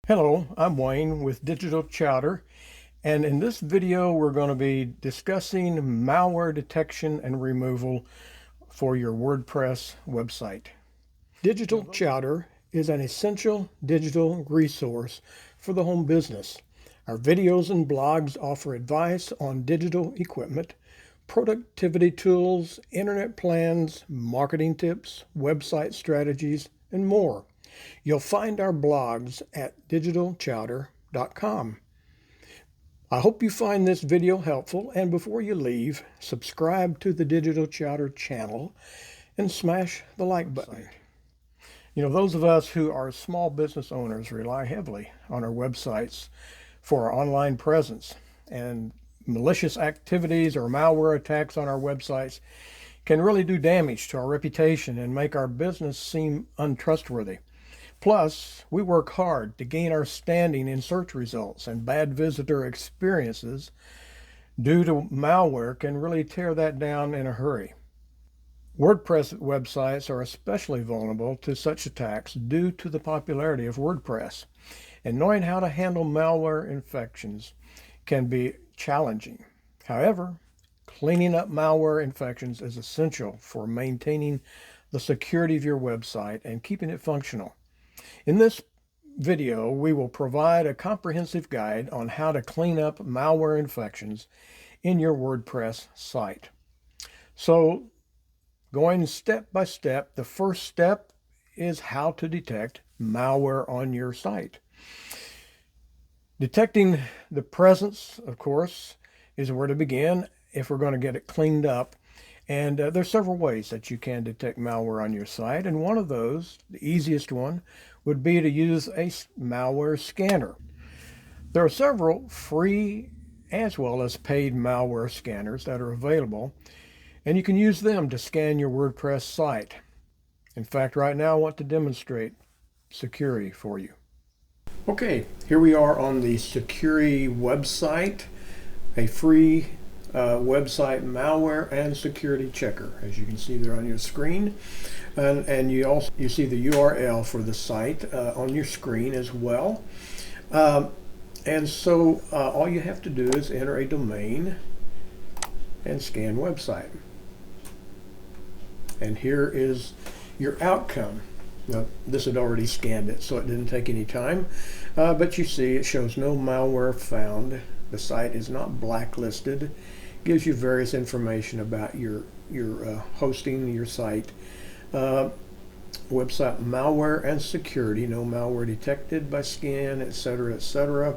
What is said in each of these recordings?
Hello, I'm Wayne with Digital Chowder, and in this video we're going to be discussing malware detection and removal for your WordPress website. Digital Chowder is an essential digital resource for the home business. Our videos and blogs offer advice on digital equipment, productivity tools, internet plans, marketing tips, website strategies, and more. You'll find our blogs at digitalchowder.com. I hope you find this video helpful, and before you leave, subscribe to the Digital Chowder channel and smash the like button. Those of us who are small business owners rely heavily on our websites for our online presence, and malicious activities or malware attacks on our websites can really do damage to our reputation and make our business seem untrustworthy. Plus, we work hard to gain our standing in search results, and bad visitor experiences due to malware can really tear that down in a hurry. WordPress websites are especially vulnerable to such attacks due to the popularity of WordPress, and knowing how to handle malware infections can be challenging. However, cleaning up malware infections is essential for maintaining the security of your website and keeping it functional. In this video, we will provide a comprehensive guide on how to clean up malware infections in your WordPress site. So, going step by step, the first step is how to detect malware on your site. Detecting the presence, of course, is where to begin if we're going to get it cleaned up. And there's several ways that you can detect malware on your site. And one of those, the easiest one, would be to use a malware scanner. There are several free as well as paid malware scanners that are available, and you can use them to scan your WordPress site. In fact, right now I want to demonstrate Sucuri for you. Okay, here we are on the Sucuri website, a free website malware and security checker, as you can see there on your screen, and you see the URL for the site on your screen as well. And so all you have to do is enter a domain and scan website, and here is your outcome. Now, this had already scanned it, so it didn't take any time, but you see it shows no malware found. The site is not blacklisted. Gives you various information about your hosting, your site, website malware and security, no malware detected by scan, etc., etc.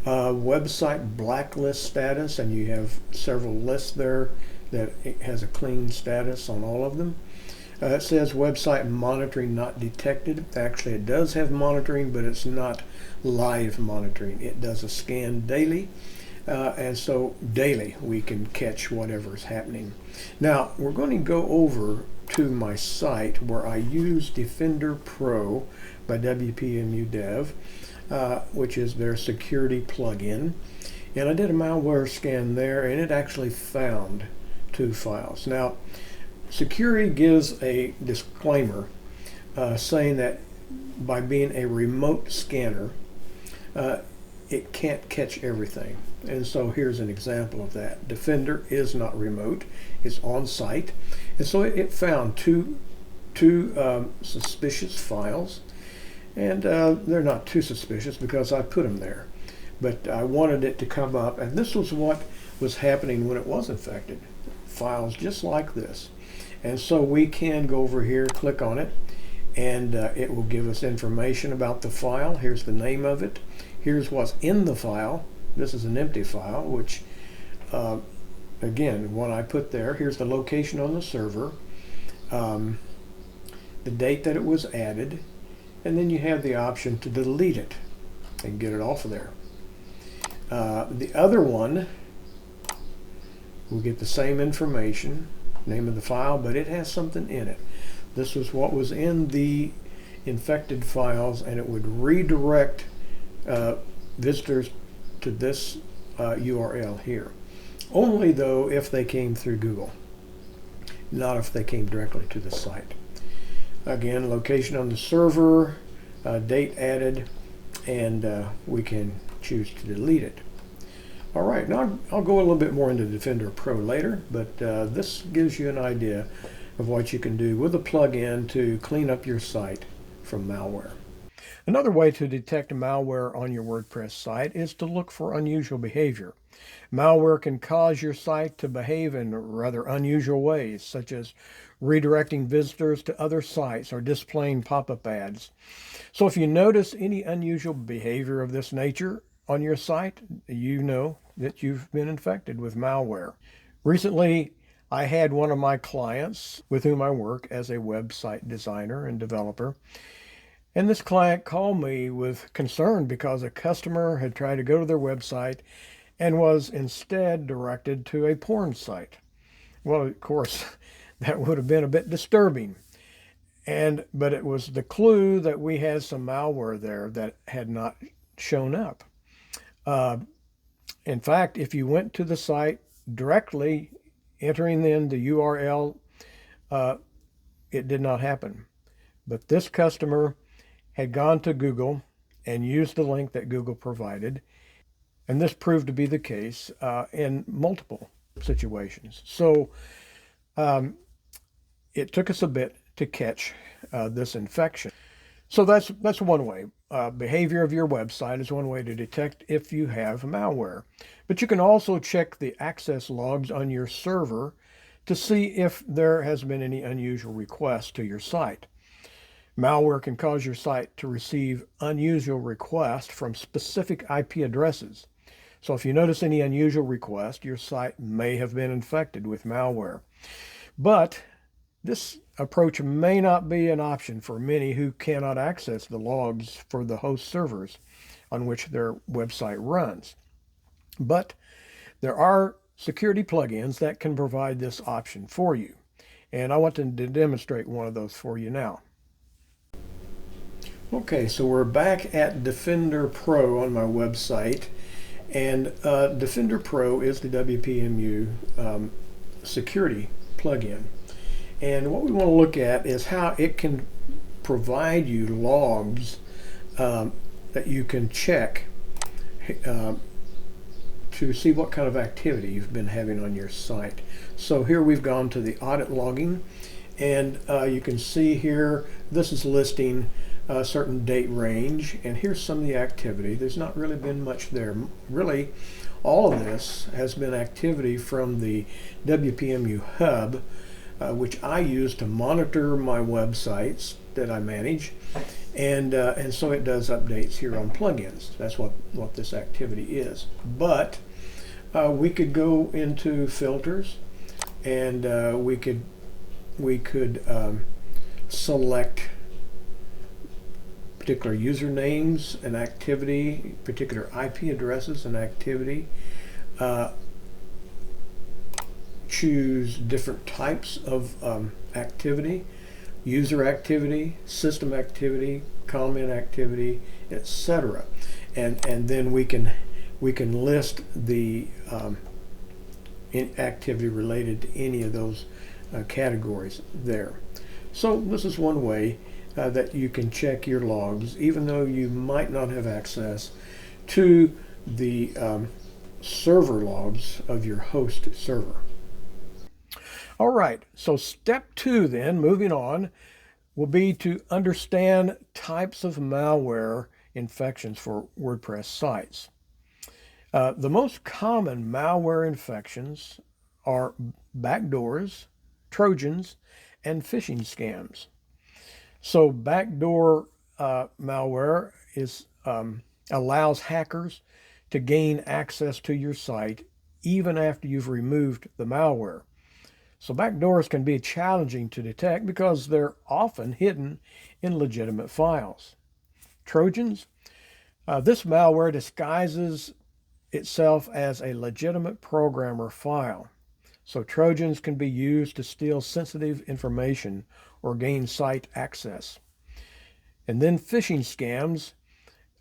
Website blacklist status, and you have several lists there that it has a clean status on all of them. It says website monitoring not detected. Actually, it does have monitoring, but it's not live monitoring. It does a scan daily. And so daily we can catch whatever is happening. Now we're going to go over to my site where I use Defender Pro by WPMU Dev, which is their security plugin. And I did a malware scan there, and it actually found 2 files. Now, Sucuri gives a disclaimer saying that by being a remote scanner, it can't catch everything. And so here's an example of that. Defender is not remote, it's on site. And so it found two suspicious files. And they're not too suspicious because I put them there. But I wanted it to come up, and this was what was happening when it was infected. Files just like this. And so we can go over here, click on it, and it will give us information about the file. Here's the name of it. Here's what's in the file. This is an empty file, which again, what I put there, here's the location on the server, the date that it was added, and then you have the option to delete it and get it off of there. The other one will get the same information, name of the file, but it has something in it. This was what was in the infected files, and it would redirect visitors to this URL here. Only though if they came through Google, not if they came directly to the site. Again, location on the server, date added, and we can choose to delete it. All right, now I'll go a little bit more into Defender Pro later, but this gives you an idea of what you can do with a plugin to clean up your site from malware. Another way to detect malware on your WordPress site is to look for unusual behavior. Malware can cause your site to behave in rather unusual ways, such as redirecting visitors to other sites or displaying pop-up ads. So if you notice any unusual behavior of this nature on your site, you know that you've been infected with malware. Recently, I had one of my clients with whom I work as a website designer and developer. And this client called me with concern because a customer had tried to go to their website and was instead directed to a porn site. Well, of course, that would have been a bit disturbing. But it was the clue that we had some malware there that had not shown up. In fact, if you went to the site directly, entering in the URL, it did not happen. But this customer had gone to Google and used the link that Google provided, and this proved to be the case in multiple situations. So it took us a bit to catch this infection. So that's one way. Behavior of your website is one way to detect if you have malware. But you can also check the access logs on your server to see if there has been any unusual requests to your site. Malware can cause your site to receive unusual requests from specific IP addresses. So if you notice any unusual request, your site may have been infected with malware. But this approach may not be an option for many who cannot access the logs for the host servers on which their website runs. But there are security plugins that can provide this option for you. And I want to demonstrate one of those for you now. Okay, so we're back at Defender Pro on my website, and Defender Pro is the WPMU security plugin. And what we want to look at is how it can provide you logs that you can check to see what kind of activity you've been having on your site. So here we've gone to the audit logging, and you can see here this is listing a certain date range, and here's some of the activity. There's not really been much there. Really, all of this has been activity from the WPMU Hub, which I use to monitor my websites that I manage, and so it does updates here on plugins. That's what this activity is. But we could go into filters, and we could select particular usernames and activity, particular IP addresses and activity, choose different types of activity, user activity, system activity, comment activity, etc. And then we can list the activity related to any of those categories there. So this is one way that you can check your logs, even though you might not have access to the server logs of your host server. All right, so step 2 then, moving on, will be to understand types of malware infections for WordPress sites. The most common malware infections are backdoors, Trojans, and phishing scams. So backdoor malware allows hackers to gain access to your site even after you've removed the malware. So backdoors can be challenging to detect because they're often hidden in legitimate files. Trojans, this malware disguises itself as a legitimate programmer file. So Trojans can be used to steal sensitive information or gain site access. And then phishing scams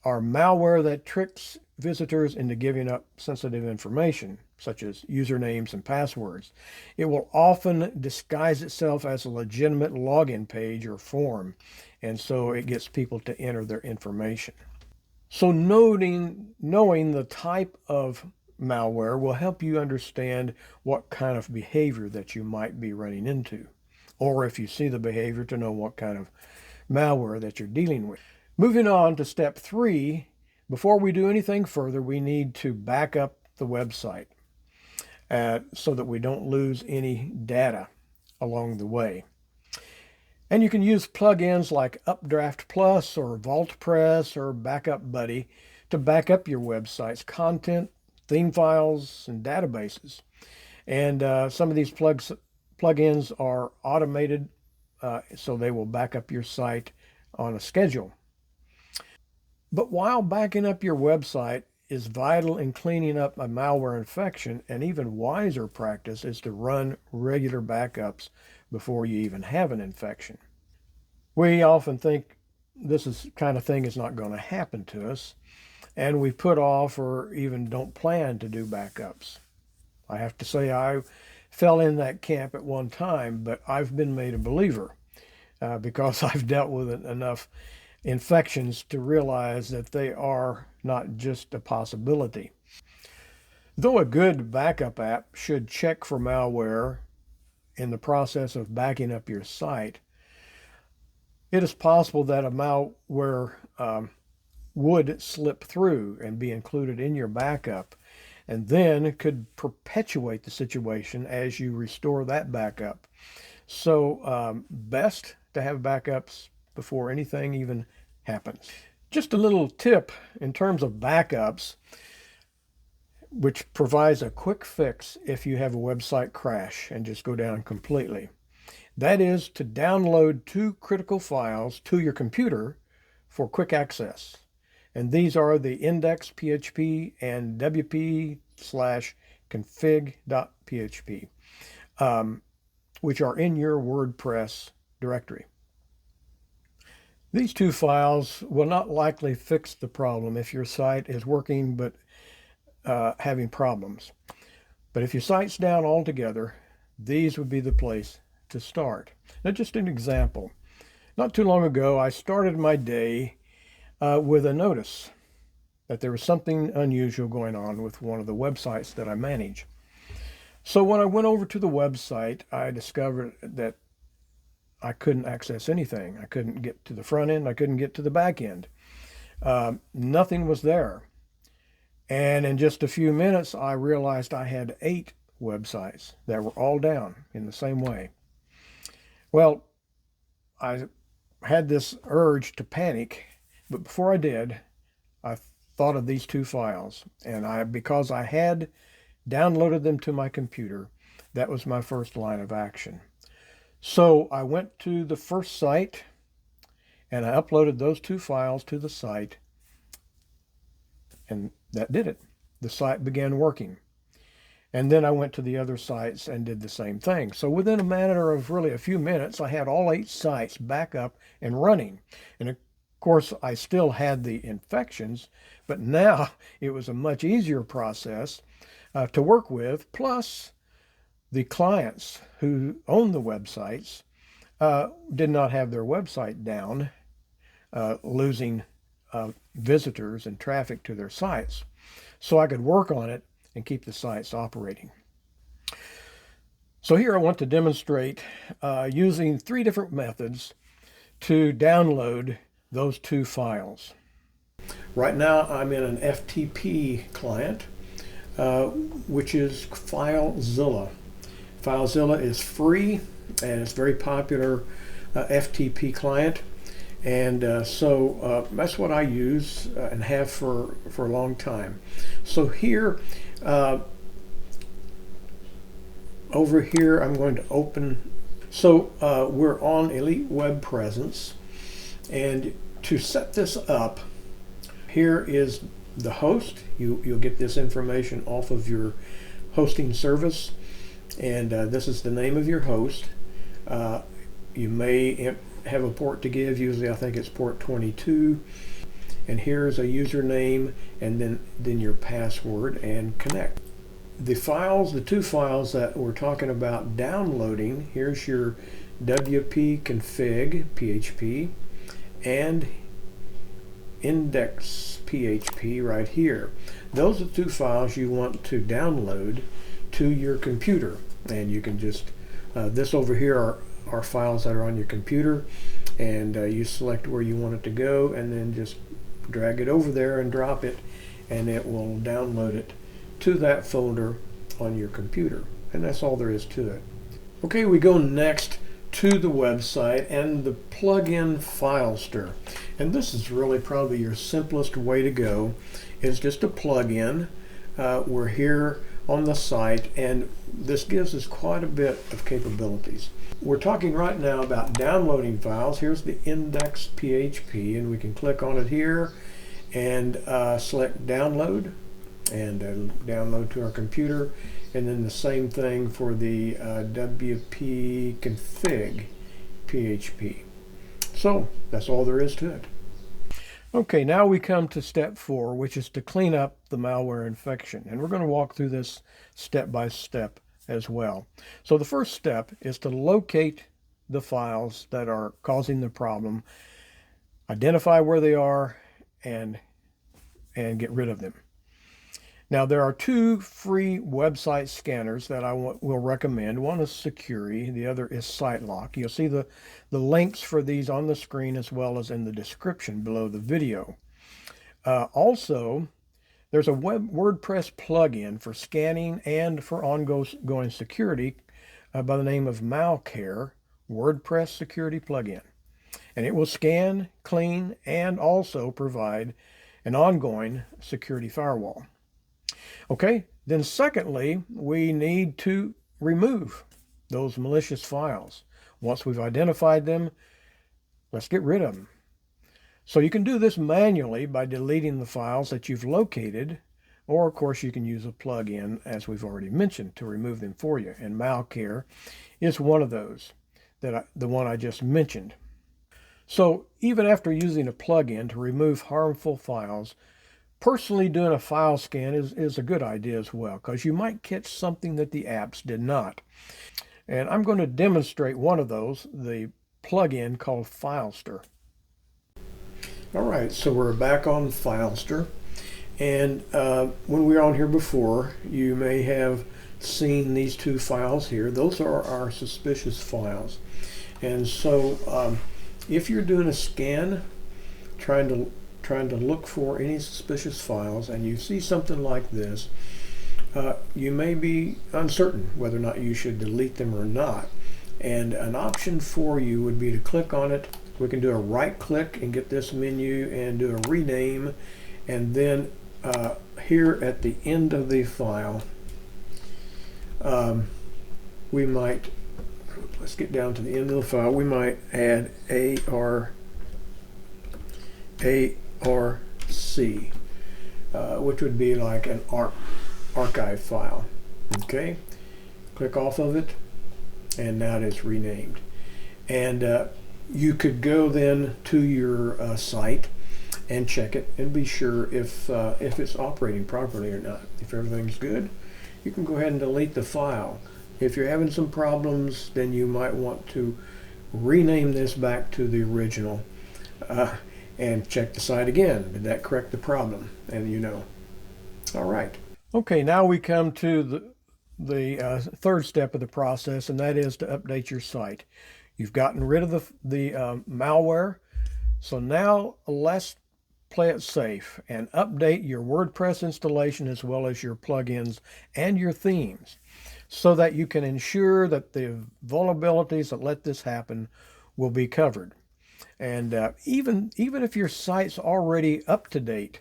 are malware that tricks visitors into giving up sensitive information, such as usernames and passwords. It will often disguise itself as a legitimate login page or form, and so it gets people to enter their information. So knowing the type of malware will help you understand what kind of behavior that you might be running into, or if you see the behavior, to know what kind of malware that you're dealing with. Moving on to step 3, before we do anything further, we need to back up the website so that we don't lose any data along the way. And you can use plugins like Updraft Plus or VaultPress or Backup Buddy to back up your website's content, theme files, and databases. And some of these plugins are automated, so they will back up your site on a schedule. But while backing up your website is vital in cleaning up a malware infection, an even wiser practice is to run regular backups before you even have an infection. We often think this kind of thing is not going to happen to us, and we put off or even don't plan to do backups. I have to say I fell in that camp at one time, but I've been made a believer because I've dealt with enough infections to realize that they are not just a possibility. Though a good backup app should check for malware in the process of backing up your site, it is possible that a malware would slip through and be included in your backup, and then could perpetuate the situation as you restore that backup. So best to have backups before anything even happens. Just a little tip in terms of backups, which provides a quick fix if you have a website crash and just go down completely. That is to download 2 critical files to your computer for quick access. And these are the index.php and wp/config.php, which are in your WordPress directory. These 2 files will not likely fix the problem if your site is working but having problems. But if your site's down altogether, these would be the place to start. Now, just an example. Not too long ago, I started my day with a notice that there was something unusual going on with one of the websites that I manage. So when I went over to the website, I discovered that I couldn't access anything. I couldn't get to the front end. I couldn't get to the back end. Nothing was there. And in just a few minutes, I realized I had 8 websites that were all down in the same way. Well, I had this urge to panic, but before I did, I thought of these 2 files. And because I had downloaded them to my computer, that was my first line of action. So I went to the first site and I uploaded those 2 files to the site, and that did it. The site began working. And then I went to the other sites and did the same thing. So within a matter of really a few minutes, I had all 8 sites back up and running. And of course, I still had the infections, but now it was a much easier process to work with. Plus, the clients who own the websites did not have their website down, losing visitors and traffic to their sites. So I could work on it and keep the sites operating. So here I want to demonstrate using 3 different methods to download those 2 files. Right now I'm in an FTP client, which is FileZilla. FileZilla is free and it's a very popular FTP client. And so that's what I use and have for a long time. So here, over here, I'm going to open. So we're on Elite Web Presence. And to set this up, here is the host. You'll get this information off of your hosting service. And this is the name of your host. You may have a port to give. Usually I think it's port 22. And here's a username and then your password, and connect. The 2 files that we're talking about downloading, here's your wp config PHP and index.php right here. Those are the two files you want to download to your computer. And you can just, this over here are files that are on your computer, and you select where you want it to go and then just drag it over there and drop it, and it will download it to that folder on your computer. And that's all there is to it. Okay, we go next to the website and the plugin FileStir. And this is really probably your simplest way to go. It's just a plugin. We're here on the site, and this gives us quite a bit of capabilities. We're talking right now about downloading files. Here's the index.php, and we can click on it here and select download, and download to our computer. And then the same thing for the wp config php. So that's all there is to it. Okay, now we come to step 4, which is to clean up the malware infection. And we're going to walk through this step by step as well. So the first step is to locate the files that are causing the problem, identify where they are, and get rid of them. Now, there are 2 free website scanners that I will recommend. One is Sucuri, the other is SiteLock. You'll see the links for these on the screen as well as in the description below the video. Also, there's a WordPress plugin for scanning and for ongoing security by the name of Malcare WordPress Security Plugin. And it will scan, clean, and also provide an ongoing security firewall. Okay, then secondly, we need to remove those malicious files. Once we've identified them, let's get rid of them. So you can do this manually by deleting the files that you've located, or of course you can use a plugin, as we've already mentioned, to remove them for you. And Malcare is one of those, the one I just mentioned. So even after using a plugin to remove harmful files, personally doing a file scan is a good idea as well, because you might catch something that the apps did not. And I'm going to demonstrate one of those, the plugin called FileStir. All right, so we're back on FileStir. And when we were on here before, you may have seen these 2 files here. Those are our suspicious files. And so if you're doing a scan, trying to look for any suspicious files, and you see something like this, you may be uncertain whether or not you should delete them or not. And an option for you would be to click on it. We can do a right click and get this menu and do a rename, and then here at the end of the file, we might, let's get down to the end of the file, we might add ARC, which would be like an archive file. Okay, click off of it, and now it's renamed. And you could go then to your site and check it and be sure if it's operating properly or not. If everything's good, you can go ahead and delete the file. If you're having some problems, then you might want to rename this back to the original and check the site again. Did that correct the problem? And you know. All right. Okay, now we come to the third step of the process, and that is to update your site. You've gotten rid of the malware, so now let's play it safe and update your WordPress installation as well as your plugins and your themes, so that you can ensure that the vulnerabilities that let this happen will be covered. And even if your site's already up to date,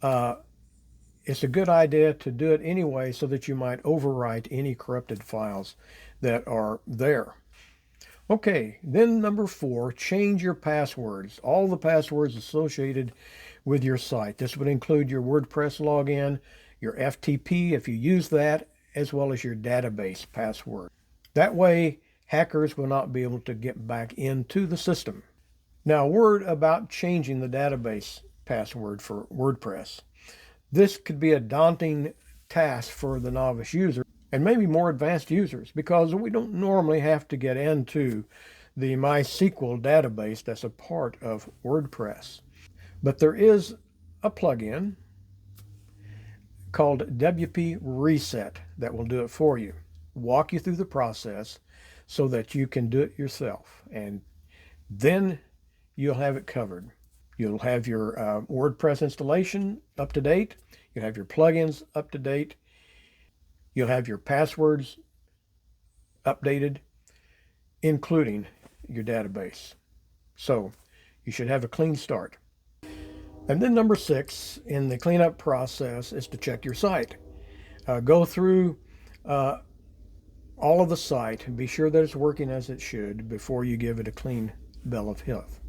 it's a good idea to do it anyway, so that you might overwrite any corrupted files that are there. Okay, then number 4, change your passwords. All the passwords associated with your site. This would include your WordPress login, your FTP if you use that, as well as your database password. That way, hackers will not be able to get back into the system. Now, a word about changing the database password for WordPress. This could be a daunting task for the novice user, and maybe more advanced users, because we don't normally have to get into the MySQL database that's a part of WordPress. But there is a plugin called WP Reset that will do it for you, walk you through the process so that you can do it yourself. And then you'll have it covered. You'll have your WordPress installation up to date. You'll have your plugins up to date. You'll have your passwords updated, including your database. So you should have a clean start. And then number 6 in the cleanup process is to check your site. Go through all of the site and be sure that it's working as it should before you give it a clean bill of health.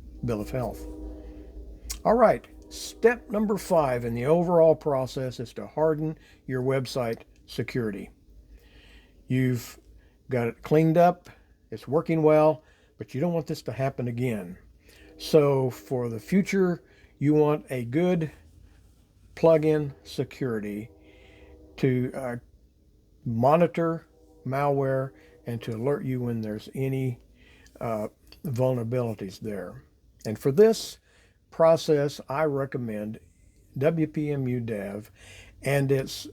All right, step number 5 in the overall process is to harden your website security. You've got it cleaned up, it's working well, but you don't want this to happen again. So for the future, you want a good plugin security to monitor malware and to alert you when there's any vulnerabilities there. And for this process, I recommend WPMU Dev and its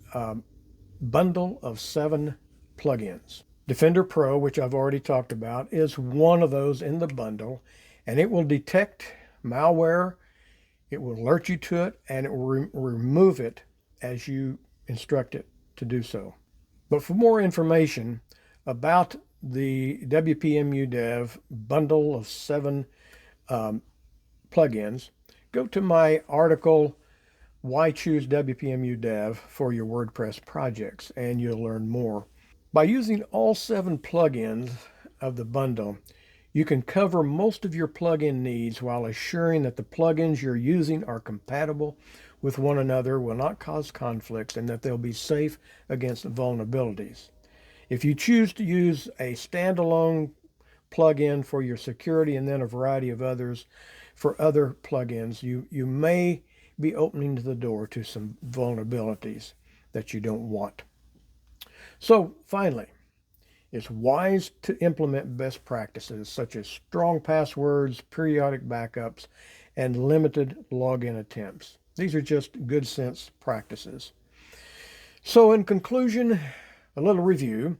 bundle of 7 plugins. Defender Pro, which I've already talked about, is one of those in the bundle, and it will detect malware, it will alert you to it, and it will remove it as you instruct it to do so. But for more information about the WPMU Dev bundle of 7 plugins, go to my article, Why Choose WPMU Dev for Your WordPress Projects, and you'll learn more. By using all 7 plugins of the bundle, you can cover most of your plugin needs while assuring that the plugins you're using are compatible with one another, will not cause conflicts, and that they'll be safe against vulnerabilities. If you choose to use a standalone plugin for your security and then a variety of others for other plugins, you may be opening the door to some vulnerabilities that you don't want. So finally, it's wise to implement best practices such as strong passwords, periodic backups, and limited login attempts. These are just good sense practices. So in conclusion, a little review.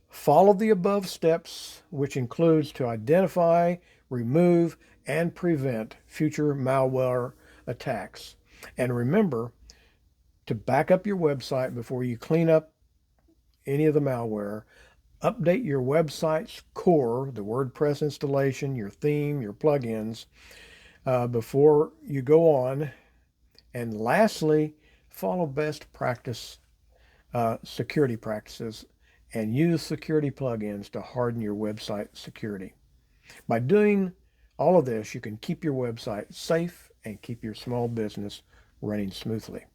Follow the above steps, which includes to identify, remove, and prevent future malware attacks. And remember to back up your website before you clean up any of the malware. Update your website's core, the WordPress installation, your theme, your plugins, before you go on. And lastly, follow best practice security practices and use security plugins to harden your website security. By doing all of this, you can keep your website safe and keep your small business running smoothly.